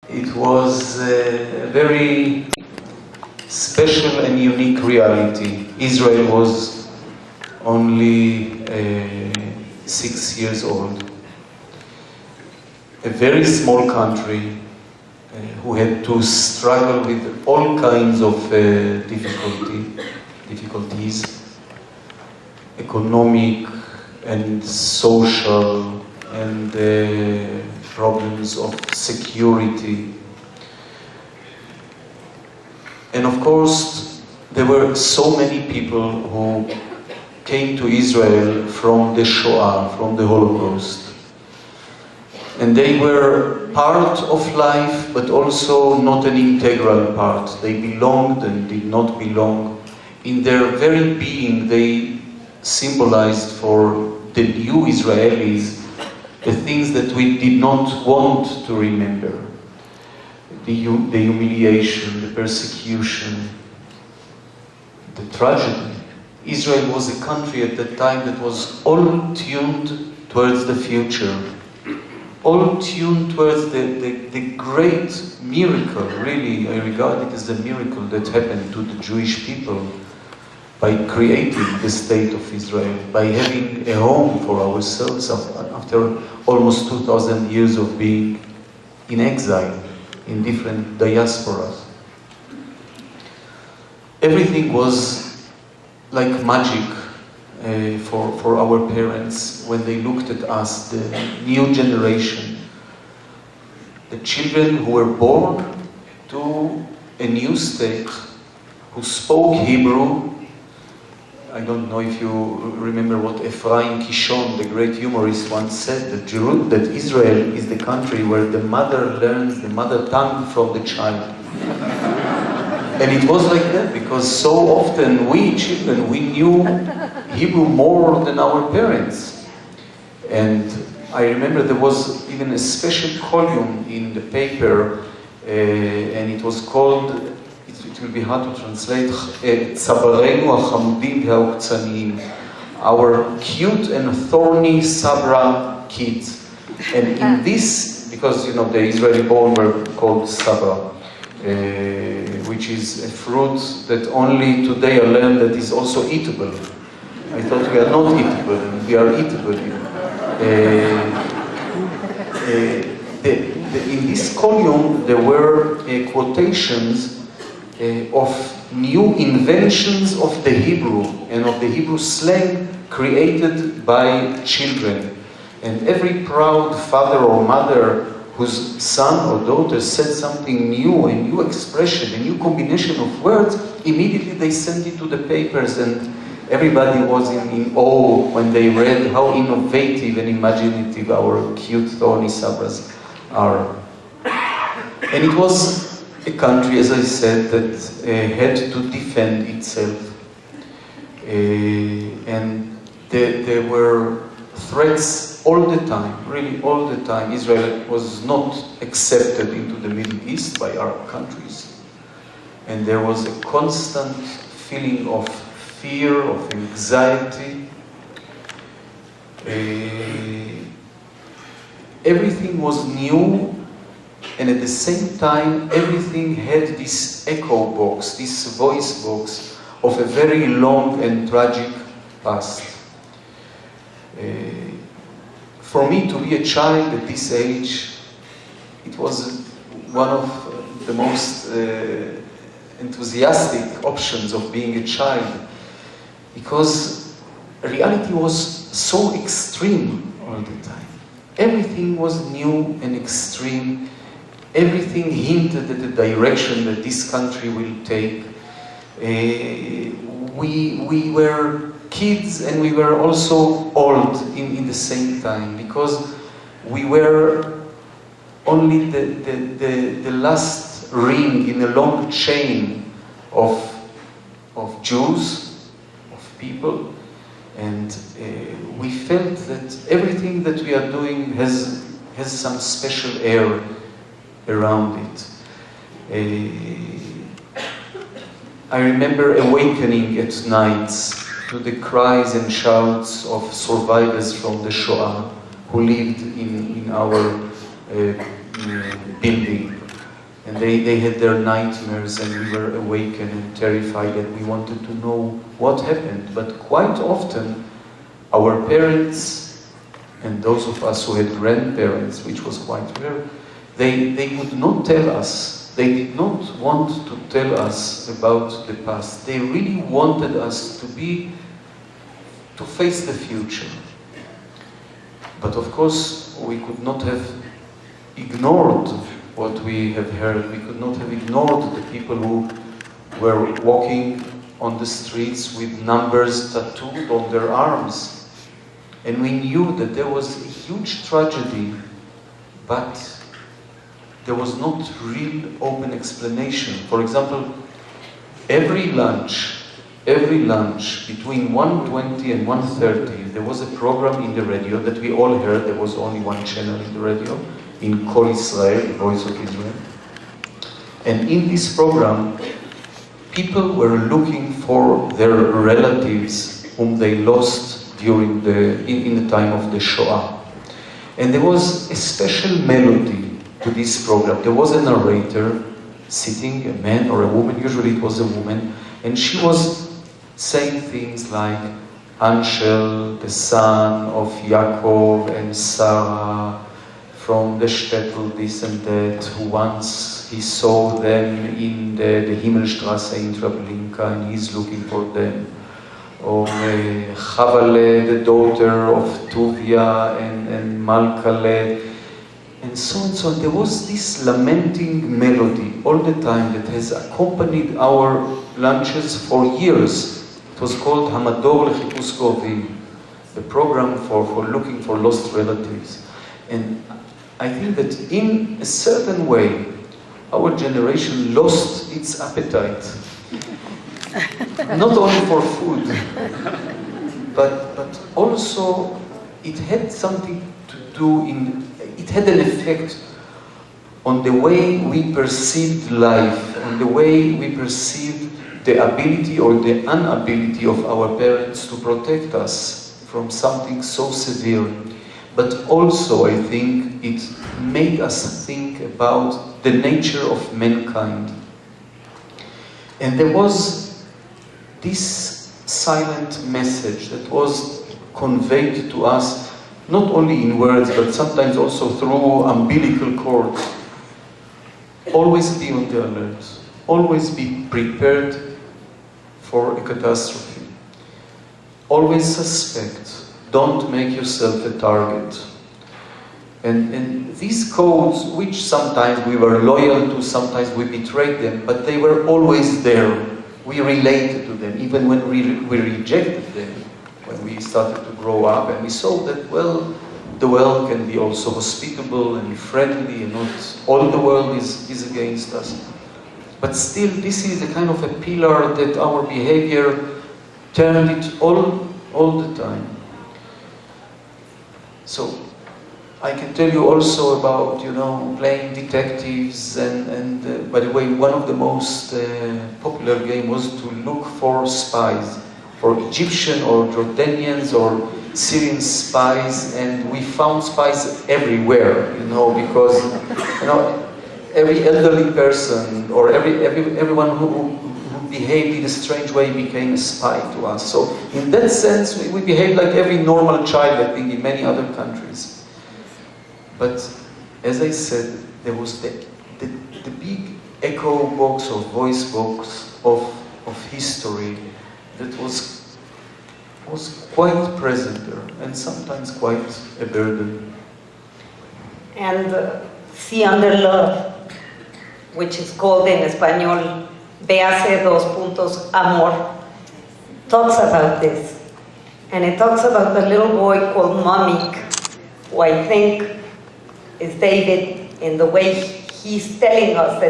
It was a very special and unique reality. Israel was only 6 years old. A very small country who had to struggle with all kinds of difficulties, economic and social, and problems of security. And of course, there were so many people who came to Israel from the Shoah, from the Holocaust. And they were part of life, but also not an integral part. They belonged and did not belong. In their very being, they symbolized for the new Israelis the things that we did not want to remember. The humiliation, the persecution, the tragedy. Israel was a country at that time that was all tuned towards the future, all tuned towards the great miracle, really, I regard it as a miracle that happened to the Jewish people by creating the state of Israel, by having a home for ourselves after almost 2,000 years of being in exile in different diasporas. Everything was like magic for our parents when they looked at us, the new generation, the children who were born to a new state, who spoke Hebrew. I don't know if you remember what Ephraim Kishon, the great humorist, once said, that Israel is the country where the mother learns the mother tongue from the child. And it was like that, because so often we children, we knew Hebrew more than our parents. And I remember there was even a special column in the paper, and it was called, it will be hard to translate, Tzabarenu HaChamudim VeHaUktzaniyim, our cute and thorny Sabra kids. And in this, because you know the Israeli born were called Sabra, which is a fruit that only today I learned that is also eatable. I thought we are not eatable, and we are eatable. In this column there were quotations of new inventions of the Hebrew and of the Hebrew slang created by children. And every proud father or mother whose son or daughter said something new, a new expression, a new combination of words, immediately they sent it to the papers, and everybody was in awe when they read how innovative and imaginative our cute thorny sabras are. And it was a country, as I said, that had to defend itself. And there were threats all the time, really all the time. Israel was not accepted into the Middle East by Arab countries. And there was a constant feeling of fear, of anxiety. Everything was new. And at the same time, everything had this echo box, this voice box of a very long and tragic past. For me to be a child at this age, it was one of the most enthusiastic options of being a child, because reality was so extreme all the time. Everything was new and extreme. Everything hinted at the direction that this country will take. We were kids and we were also old in the same time, because we were only the last ring in a long chain of Jews, of people, and we felt that everything that we are doing has some special air around it. I remember awakening at nights to the cries and shouts of survivors from the Shoah who lived in our building. And they had their nightmares, and we were awakened and terrified, and we wanted to know what happened. But quite often, our parents, and those of us who had grandparents, which was quite rare, they would not tell us. They did not want to tell us about the past. They really wanted us to face the future. But of course, we could not have ignored what we have heard. We could not have ignored the people who were walking on the streets with numbers tattooed on their arms. And we knew that there was a huge tragedy, but there was not real open explanation. For example, every lunch between 1:20 and 1:30, there was a program in the radio that we all heard. There was only one channel in the radio, in Kol Israel, the Voice of Israel. And in this program, people were looking for their relatives whom they lost during in the time of the Shoah. And there was a special melody to this program. There was a narrator sitting, a man or a woman, usually it was a woman, and she was saying things like, Anshel, the son of Yaakov and Sarah, from the shtetl, this and that, who once he saw them in the Himmelstrasse in Treblinka, and he's looking for them. Or Chavale, the daughter of Tuvia and Malkale, and so on. So there was this lamenting melody all the time that has accompanied our lunches for years. It was called Hamador Lechikus Govim, the program for looking for lost relatives. And I think that in a certain way, our generation lost its appetite. Not only for food, but also it had something to do it had an effect on the way we perceived life, on the way we perceived the ability or the inability of our parents to protect us from something so severe. But also, I think, it made us think about the nature of mankind. And there was this silent message that was conveyed to us, not only in words, but sometimes also through umbilical cords. Always be on the alert. Always be prepared for a catastrophe. Always suspect. Don't make yourself a target. And these codes, which sometimes we were loyal to, sometimes we betrayed them, but they were always there. We related to them, even when we rejected them, when we started to grow up, and we saw that, well, the world can be also hospitable and friendly, and not all the world is against us. But still, this is a kind of a pillar that our behavior turned it all the time. So, I can tell you also about, playing detectives, and by the way, one of the most popular games was to look for spies, for Egyptian or Jordanians or Syrian spies, and we found spies everywhere, because, every elderly person or everyone who behaved in a strange way became a spy to us. So, in that sense, we behaved like every normal child, I think, in many other countries. But, as I said, there was the big echo box or voice box of history that was quite present there, and sometimes quite a burden. And See Under Love, which is called in Espanol, Véase dos puntos amor, talks about this. And it talks about the little boy called Mamik, who I think is David in the way he's telling us that